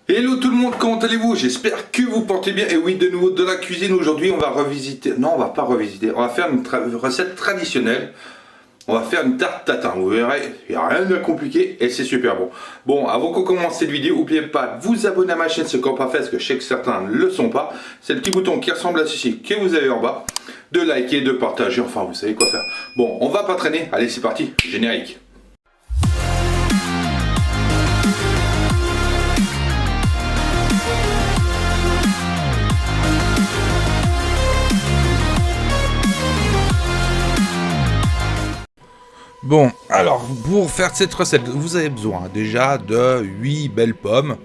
Hello tout le monde, comment allez-vous? J'espère que vous portez bien. Et oui, de nouveau de la cuisine. Aujourd'hui, on va revisiter. Non, on va pas revisiter. On va faire une recette traditionnelle. On va faire une tarte tatin. Vous verrez, il n'y a rien de compliqué et c'est super bon. Bon, avant qu'on commence cette vidéo, n'oubliez pas de vous abonner à ma chaîne, ce qu'on n'a pas fait, parce que je sais que certains ne le sont pas. C'est le petit bouton qui ressemble à ceci que vous avez en bas. De liker, de partager, enfin vous savez quoi faire. Bon, on va pas traîner. Allez, c'est parti. Générique. Bon, alors, pour faire cette recette, vous avez besoin déjà de 8 belles pommes.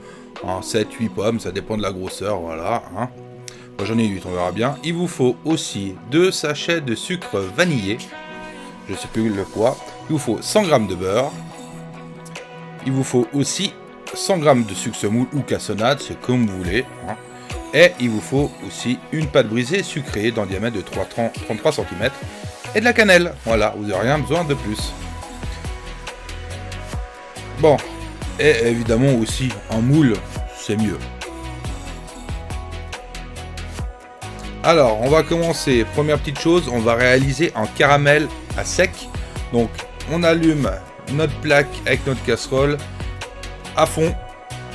7-8 pommes, ça dépend de la grosseur, voilà. Moi j'en ai 8, on verra bien. Il vous faut aussi 2 sachets de sucre vanillé. Je sais plus le poids. Il vous faut 100 g de beurre. Il vous faut aussi 100 g de sucre semoule ou cassonade, c'est comme vous voulez. Et il vous faut aussi une pâte brisée sucrée d'un diamètre de 33 cm. Et de la cannelle, voilà, vous n'avez rien besoin de plus. Bon, et évidemment aussi un moule, c'est mieux. Alors, on va commencer. Première petite chose, on va réaliser un caramel à sec. Donc, on allume notre plaque avec notre casserole à fond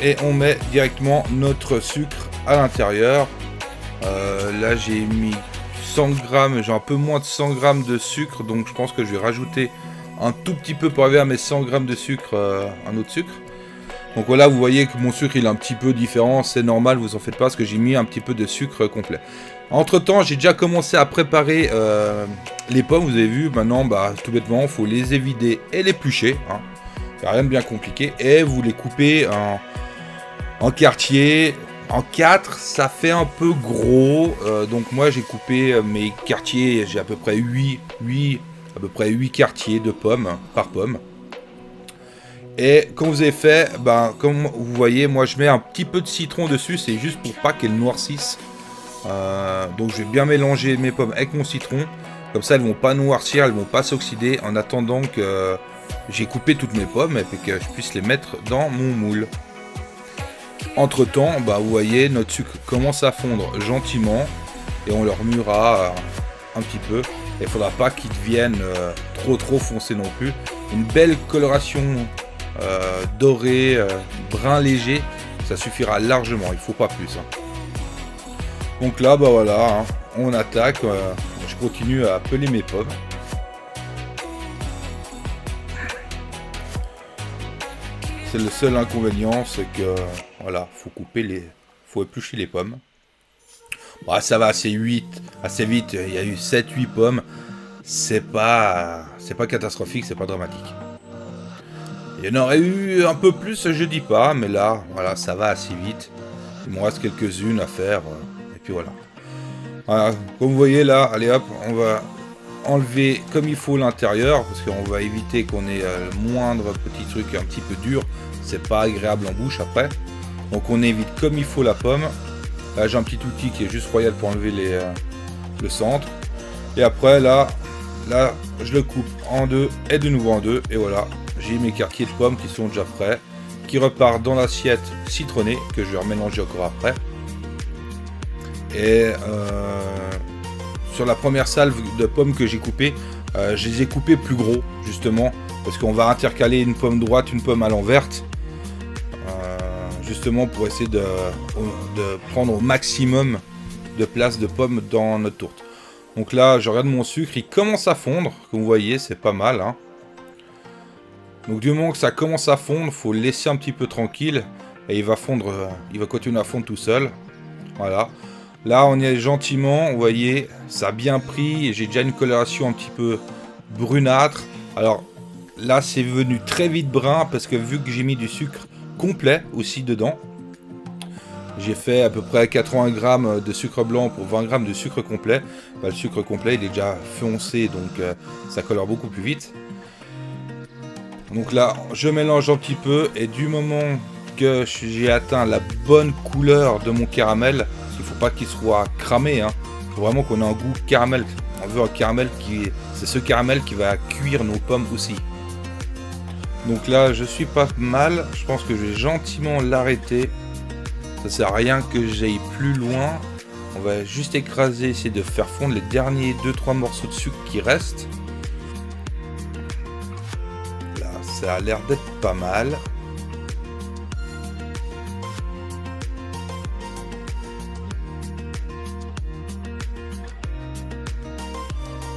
et on met directement notre sucre à l'intérieur. Là, j'ai mis 100 grammes, j'ai un peu moins de 100 grammes de sucre, donc je pense que je vais rajouter un tout petit peu pour arriver à mes 100 grammes de sucre, un autre sucre. Donc voilà, vous voyez que mon sucre il est un petit peu différent, c'est normal, vous en faites pas parce que j'ai mis un petit peu de sucre complet. Entre temps, j'ai déjà commencé à préparer les pommes, vous avez vu, maintenant tout bêtement, il faut les évider et les éplucher. C'est rien de bien compliqué, et vous les coupez en quartiers. En 4, ça fait un peu gros, donc moi j'ai coupé mes quartiers, j'ai à peu près 8 quartiers de pommes par pomme. Et quand vous avez fait, comme vous voyez, moi je mets un petit peu de citron dessus, c'est juste pour pas qu'elles noircissent. Donc je vais bien mélanger mes pommes avec mon citron, comme ça elles vont pas noircir, elles vont pas s'oxyder, en attendant que j'ai coupé toutes mes pommes et puis que je puisse les mettre dans mon moule. Entre temps, vous voyez, notre sucre commence à fondre gentiment et on le remuera un petit peu. Il ne faudra pas qu'il devienne trop foncé non plus. Une belle coloration dorée, brun léger, ça suffira largement, il ne faut pas plus. Donc là, voilà, on attaque. Je continue à peler mes pommes. C'est le seul inconvénient, c'est que voilà, faut éplucher les pommes. Ça va assez vite, il y a eu 7-8 pommes. C'est pas catastrophique, c'est pas dramatique. Il y en aurait eu un peu plus, je dis pas, mais là, voilà, ça va assez vite. Il me reste quelques-unes à faire, et puis voilà. Voilà, comme vous voyez là, allez hop, on va enlever comme il faut l'intérieur, parce qu'on va éviter qu'on ait le moindre petit truc un petit peu dur. C'est pas agréable en bouche après. Donc on évite comme il faut la pomme. Là j'ai un petit outil qui est juste royal pour enlever le centre. Et après là je le coupe en deux et de nouveau en deux. Et voilà, j'ai mes quartiers de pommes qui sont déjà prêts, qui repartent dans l'assiette citronnée que je vais remélanger encore après. Et sur la première salve de pommes que j'ai coupées, je les ai coupées plus gros justement parce qu'on va intercaler une pomme droite, une pomme à l'envers, justement pour essayer de prendre au maximum de place de pommes dans notre tourte. Donc là, je regarde mon sucre, il commence à fondre, comme vous voyez, c'est pas mal. Donc du moment que ça commence à fondre, il faut le laisser un petit peu tranquille et il va fondre, il va continuer à fondre tout seul. Voilà. Là, on y est gentiment, vous voyez, ça a bien pris, j'ai déjà une coloration un petit peu brunâtre. Alors là, c'est venu très vite brun parce que vu que j'ai mis du sucre complet aussi dedans, j'ai fait à peu près 80 grammes de sucre blanc pour 20 grammes de sucre complet. Le sucre complet, il est déjà foncé, donc ça colore beaucoup plus vite. Donc là, je mélange un petit peu et du moment que j'ai atteint la bonne couleur de mon caramel, il faut pas qu'il soit cramé, il faut vraiment qu'on ait un goût caramel. On veut un caramel c'est ce caramel qui va cuire nos pommes aussi. Donc là, je suis pas mal. Je pense que je vais gentiment l'arrêter Ça sert à rien que j'aille plus loin. On va juste écraser, essayer de faire fondre les derniers 2-3 morceaux de sucre qui restent. Là, ça a l'air d'être pas mal.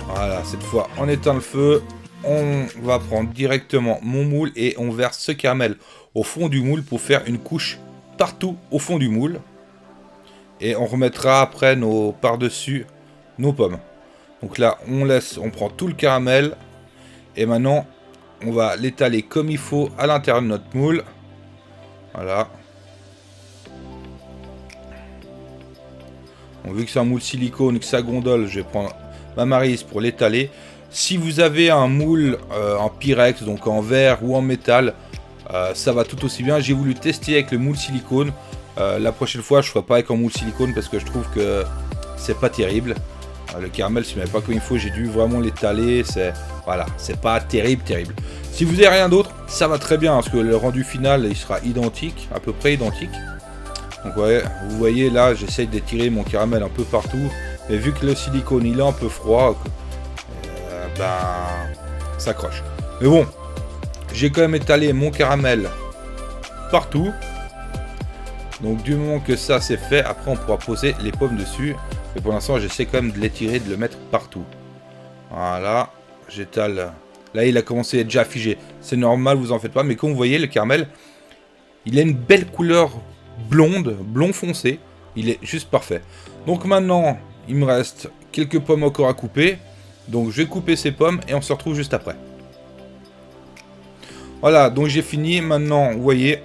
Voilà, cette fois, on éteint le feu. On va prendre directement mon moule et on verse ce caramel au fond du moule pour faire une couche partout au fond du moule. Et on remettra après par-dessus nos pommes. Donc là, on prend tout le caramel. Et maintenant, on va l'étaler comme il faut à l'intérieur de notre moule. Voilà. Bon, vu que c'est un moule silicone, que ça gondole, je vais prendre ma maryse pour l'étaler. Si vous avez un moule en pyrex, donc en verre ou en métal, ça va tout aussi bien. J'ai voulu tester avec le moule silicone. La prochaine fois, je ne ferai pas avec un moule silicone parce que je trouve que c'est pas terrible. Le caramel, si je ne mets pas comme il faut, j'ai dû vraiment l'étaler. Voilà, c'est pas terrible. Si vous n'avez rien d'autre, ça va très bien parce que le rendu final, il sera identique, à peu près identique. Donc ouais, vous voyez là, j'essaye d'étirer mon caramel un peu partout. Mais vu que le silicone, il est un peu froid, ça croche. Mais bon, j'ai quand même étalé mon caramel partout. Donc du moment que ça c'est fait, après on pourra poser les pommes dessus. Et pour l'instant j'essaie quand même de l'étirer, de le mettre partout. Voilà, j'étale. Là il a commencé à être déjà figé. C'est normal, vous en faites pas. Mais comme vous voyez, le caramel, il a une belle couleur blond foncé. Il est juste parfait. Donc maintenant, il me reste quelques pommes encore à couper. Donc je vais couper ces pommes et on se retrouve juste après. Voilà, donc j'ai fini. Maintenant, vous voyez,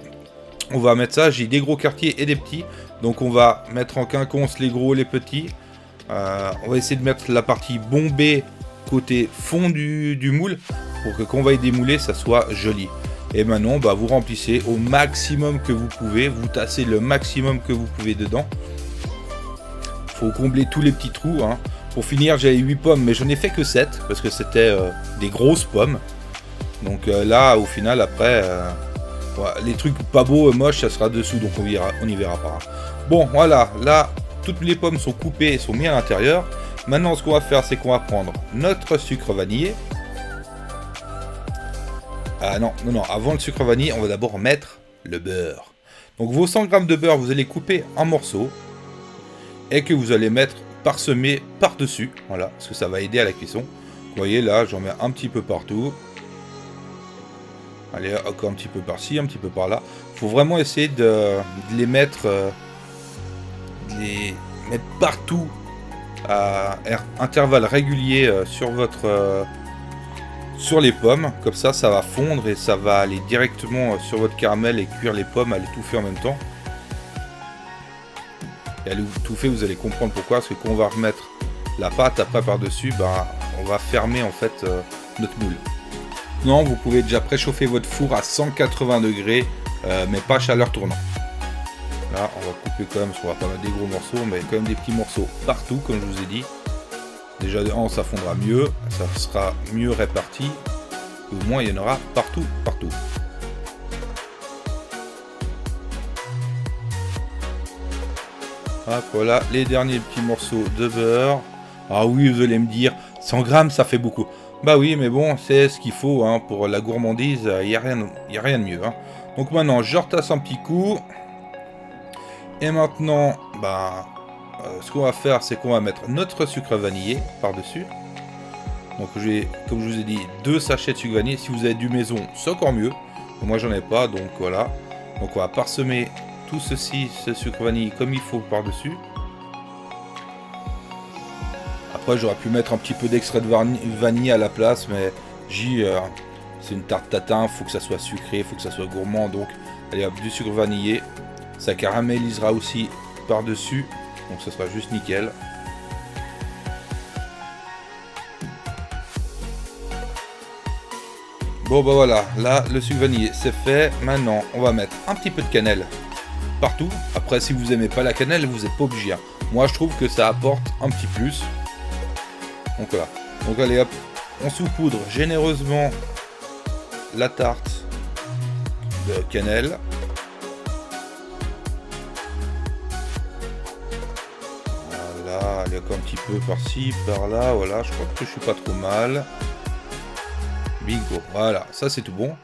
on va mettre ça. J'ai des gros quartiers et des petits. Donc on va mettre en quinconce les gros, les petits. On va essayer de mettre la partie bombée côté fond du moule. Pour que quand on va y démouler, ça soit joli. Et maintenant, vous remplissez au maximum que vous pouvez. Vous tassez le maximum que vous pouvez dedans. Faut combler tous les petits trous. Hein. Pour finir, j'avais 8 pommes, mais je n'ai fait que 7. Parce que c'était des grosses pommes. Donc là, au final, après... voilà, les trucs pas beaux, moches, ça sera dessous, donc on y verra pas. Bon, voilà, là, toutes les pommes sont coupées et sont mises à l'intérieur. Maintenant, ce qu'on va faire, c'est qu'on va prendre notre sucre vanillé. Ah non, avant le sucre vanillé, on va d'abord mettre le beurre. Donc vos 100 g de beurre, vous allez couper en morceaux. Et que vous allez mettre parsemé par-dessus. Voilà, parce que ça va aider à la cuisson. Vous voyez, là, j'en mets un petit peu partout. Allez, encore un petit peu par-ci, un petit peu par-là. Il faut vraiment essayer de les mettre, partout à intervalles réguliers sur les pommes. Comme ça, ça va fondre et ça va aller directement sur votre caramel et cuire les pommes à l'étouffer en même temps. Et à l'étouffer, vous allez comprendre pourquoi. Parce que quand on va remettre la pâte après par-dessus, on va fermer en fait notre moule. Non, vous pouvez déjà préchauffer votre four à 180 degrés, mais pas chaleur tournant. Là, on va couper quand même, parce qu'on va pas mettre des gros morceaux, mais quand même des petits morceaux partout, comme je vous ai dit. Déjà, ça fondra mieux, ça sera mieux réparti, et au moins il y en aura partout. Hop, voilà, les derniers petits morceaux de beurre. Ah oui, vous allez me dire, 100 grammes, ça fait beaucoup. Bah oui, mais bon, c'est ce qu'il faut hein, pour la gourmandise, il n'y a rien de mieux. Hein. Donc maintenant, je retasse un petit coup. Et maintenant, ce qu'on va faire, c'est qu'on va mettre notre sucre vanillé par-dessus. Donc j'ai, comme je vous ai dit, 2 sachets de sucre vanillé. Si vous avez du maison, c'est encore mieux. Moi, j'en ai pas, donc voilà. Donc on va parsemer tout ceci, ce sucre vanillé, comme il faut par-dessus. Après, j'aurais pu mettre un petit peu d'extrait de vanille à la place, mais c'est une tarte tatin, faut que ça soit sucré, faut que ça soit gourmand, donc allez hop, du sucre vanillé, ça caramélisera aussi par-dessus, donc ça sera juste nickel. Bon voilà, là le sucre vanillé c'est fait, maintenant on va mettre un petit peu de cannelle partout. Après, si vous aimez pas la cannelle, vous n'êtes pas obligé. Moi je trouve que ça apporte un petit plus. Donc voilà, donc allez hop, on saupoudre généreusement la tarte de cannelle. Voilà, allez, un petit peu par-ci, par-là, voilà, je crois que je suis pas trop mal. Bingo, voilà, ça c'est tout bon.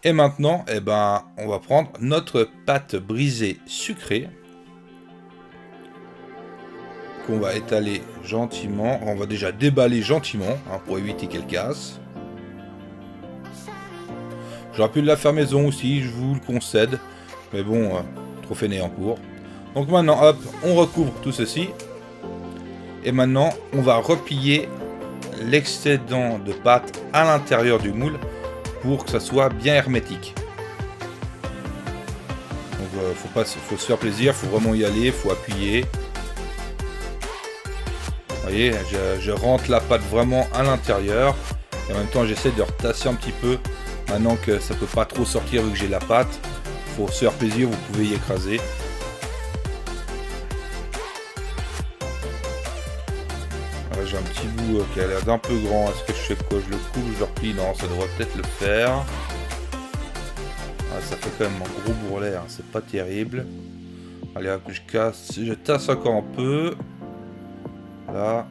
Et maintenant, eh ben, on va prendre notre pâte brisée sucrée. Qu'on va étaler gentiment. On va déjà déballer gentiment, hein, pour éviter qu'elle casse. J'aurais pu la faire maison aussi, je vous le concède. Mais bon, trop fainéant pour. Donc maintenant, hop, on recouvre tout ceci. Et maintenant, on va replier l'excédent de pâte à l'intérieur du moule pour que ça soit bien hermétique. Donc faut se faire plaisir, faut vraiment y aller, faut appuyer. Vous voyez, je rentre la pâte vraiment à l'intérieur. Et en même temps, j'essaie de retasser un petit peu. Maintenant que ça peut pas trop sortir vu que j'ai la pâte. Faut se faire plaisir, vous pouvez y écraser. J'ai un petit bout qui a l'air d'un peu grand. Est-ce que je fais quoi? Je le coupe, je le replie? Non, ça devrait peut-être le faire. Ah, ça fait quand même un gros bourrelet, hein. C'est pas terrible. Allez hop, je tasse encore un peu. Là.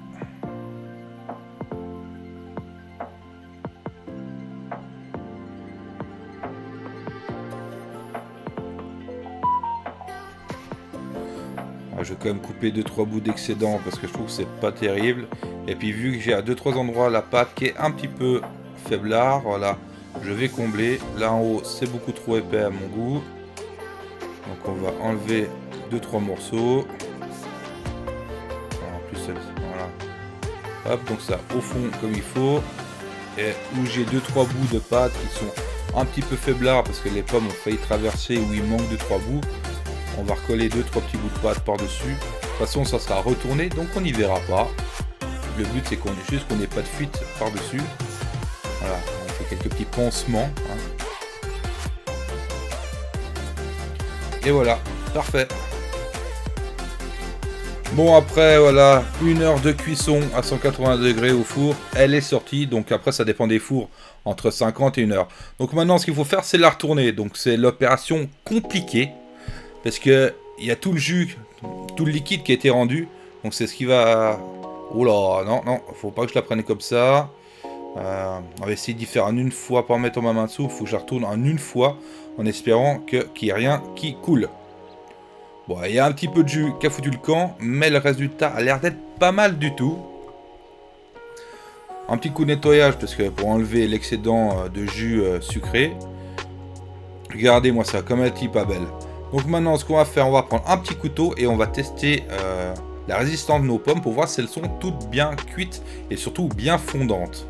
Je vais quand même couper 2-3 bouts d'excédent parce que je trouve que c'est pas terrible. Et puis vu que j'ai à 2-3 endroits la pâte qui est un petit peu faiblard, voilà, je vais combler. Là en haut c'est beaucoup trop épais à mon goût. Donc on va enlever 2-3 morceaux. En plus voilà. Hop, donc ça au fond comme il faut. Et où j'ai 2-3 bouts de pâte qui sont un petit peu faiblards parce que les pommes ont failli traverser, où il manque 2-3 bouts. On va recoller 2-3 petits bouts de pâte par-dessus. De toute façon, ça sera retourné, donc on n'y verra pas. Le but, c'est juste qu'on n'ait pas de fuite par-dessus. Voilà, on fait quelques petits pansements. Hein. Et voilà, parfait. Bon, après, voilà, 1 heure de cuisson à 180 degrés au four. Elle est sortie, donc après, ça dépend des fours, entre 50 et 1 heure. Donc maintenant, ce qu'il faut faire, c'est la retourner. Donc c'est l'opération compliquée. Parce que il y a tout le jus, tout le liquide qui a été rendu. Donc c'est ce qui va... Oh là, non, faut pas que je la prenne comme ça. On va essayer d'y faire en une fois, pas en mettant ma main dessous. Il faut que je la retourne en une fois, en espérant qu'il n'y ait rien qui coule. Bon, il y a un petit peu de jus qui a foutu le camp, mais le résultat a l'air d'être pas mal du tout. Un petit coup de nettoyage, parce que pour enlever l'excédent de jus sucré. Regardez-moi ça, comme elle est pas belle. Donc maintenant, ce qu'on va faire, on va prendre un petit couteau et on va tester la résistance de nos pommes pour voir si elles sont toutes bien cuites et surtout bien fondantes.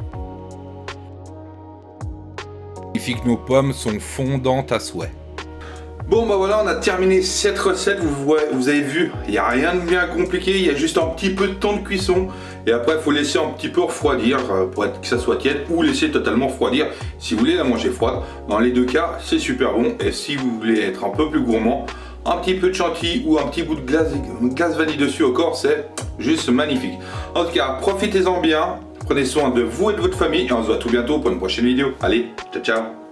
Il suffit que nos pommes sont fondantes à souhait. Bon bah voilà, on a terminé cette recette, vous avez vu, il n'y a rien de bien compliqué, il y a juste un petit peu de temps de cuisson et après il faut laisser un petit peu refroidir pour que ça soit tiède ou laisser totalement refroidir si vous voulez la manger froide. Dans les deux cas, c'est super bon et si vous voulez être un peu plus gourmand, un petit peu de chantilly ou un petit bout de glace vanille dessus encore, c'est juste magnifique. En tout cas, profitez-en bien, prenez soin de vous et de votre famille et on se voit tout bientôt pour une prochaine vidéo. Allez, ciao ciao.